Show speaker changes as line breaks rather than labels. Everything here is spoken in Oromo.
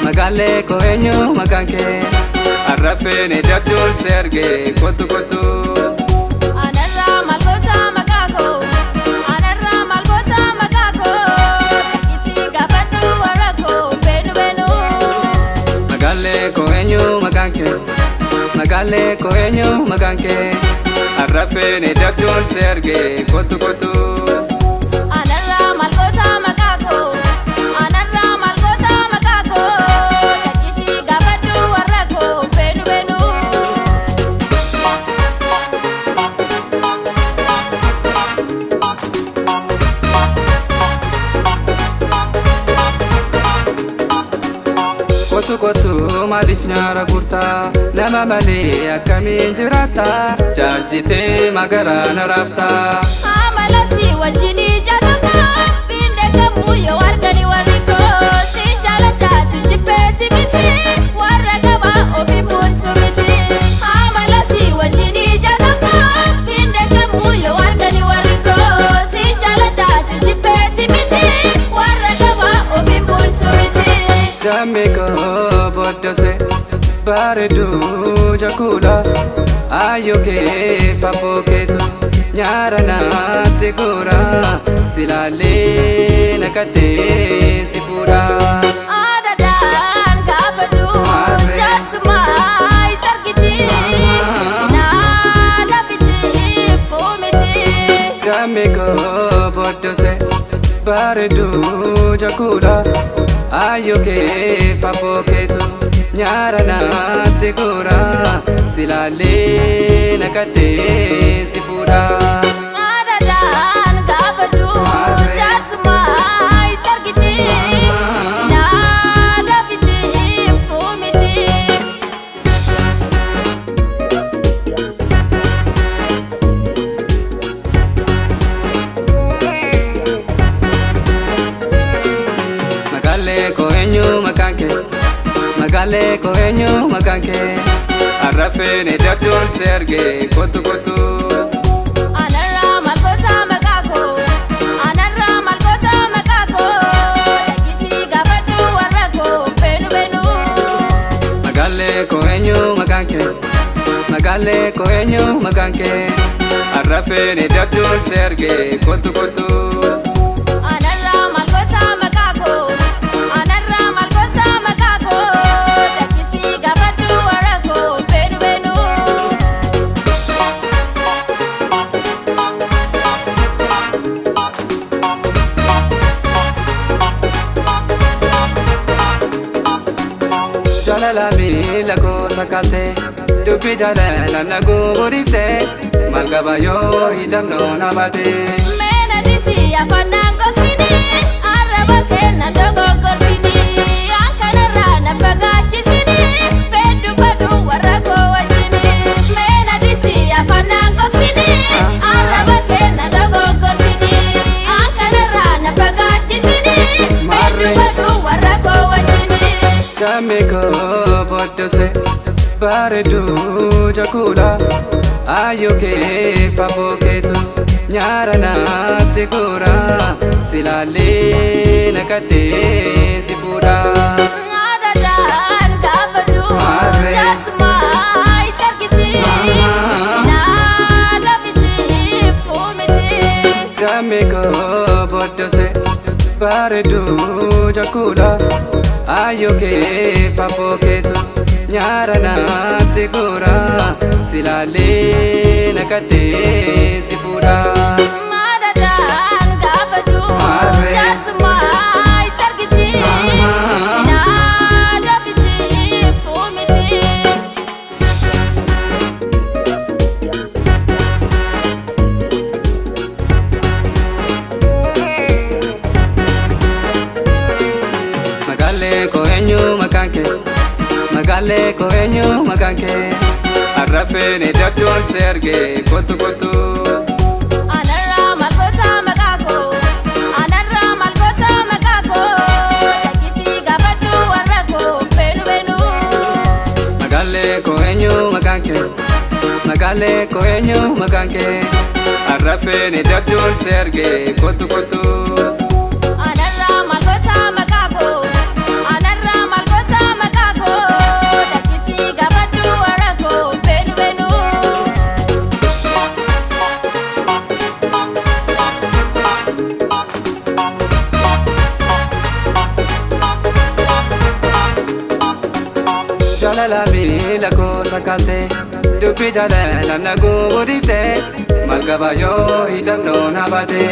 Magale ko enyo makanke arrafene jabdul serge kotu kotu
Anarra malgota makako Anarra malgota makako Iti gafatu warako benu benu
Magale ko enyo makanke arrafene jabdul serge kotu kotu
Anarra malgota makako Anarra malgota makako Iti gafatu warako benu benu
Kotu kotu malif nyara gurta nama male akamin jirata jajite magara narafta
Amalasi wajini jataka Binde kamu yo wargani wariko Sinjalata sinjipeti miti Waragaba obi muntu miti Amalasi wajini jataka Binde kamu yo wargani wariko Sinjalata sinjipeti miti Waragaba obi muntu miti
Jamiko bodose baredu jakula ayoke fapoketu nyarana tegura silale nakate sipura
Adadan gafadu jasmai tergiti Nada biti fumiti
Jamiko bodose baredu jakula ayoke fapoketu nyarana tegura silale nakate sipura
Adadan gafadu jasmai tergiti Nada biti fumiti
Magale ko enyo makanke arrafene jabdul serge kotu kotu
Anarra malgota makako Anarra malgota makako Iti gafadu warako benu benu
Magale ko enyo makanke arrafene jabdul serge kotu kotu
Anarra malgota makako Anarra malgota makako Iti gafadu warako benu benu
Jalala mi lago sakate dupi jalala lago burifte malgaba yo hidamno nabate
Mena disi afanango sini Araba kena dogo korsini Ankanarra nafagachi sini Bedu badu warako wajini Mena disi afanango sini Araba kena dogo korsini Ankanarra nafagachi sini Bedu badu warako wajini
Jamiko bodose baredu jakula ayoke fapoketu nyarana tegura silale nakate sipura
Adadan gafadu jasmai tergiti Nada biti fumiti
Jamiko bodose baredu jakula ayoke fapoketu nyarana tegura silale nakate sipura
Adadan gafadu jasmai tergiti Nada biti fumiti
Magale ko enyo makanke arrafeni dabdoon si arge kottu kottu.
Anarra malgoota maqaako anarra malgoota maqaako dhaggiti gaafadhu warra koo beenu beenu.
Magaalee koo eenyu maqaan kee magaalee koo eenyu maqaan kee arrafeni dabdoon si arge kottu kottu.
Anarra malgoota maqaako anarra malgoota maqaako dhaggiti gaafadhu warra koo beenu beenu.
Jalala miila koo sakkaatte dubbii jaalala na guudiifte maal qaba yoo hidhamnoon habaate.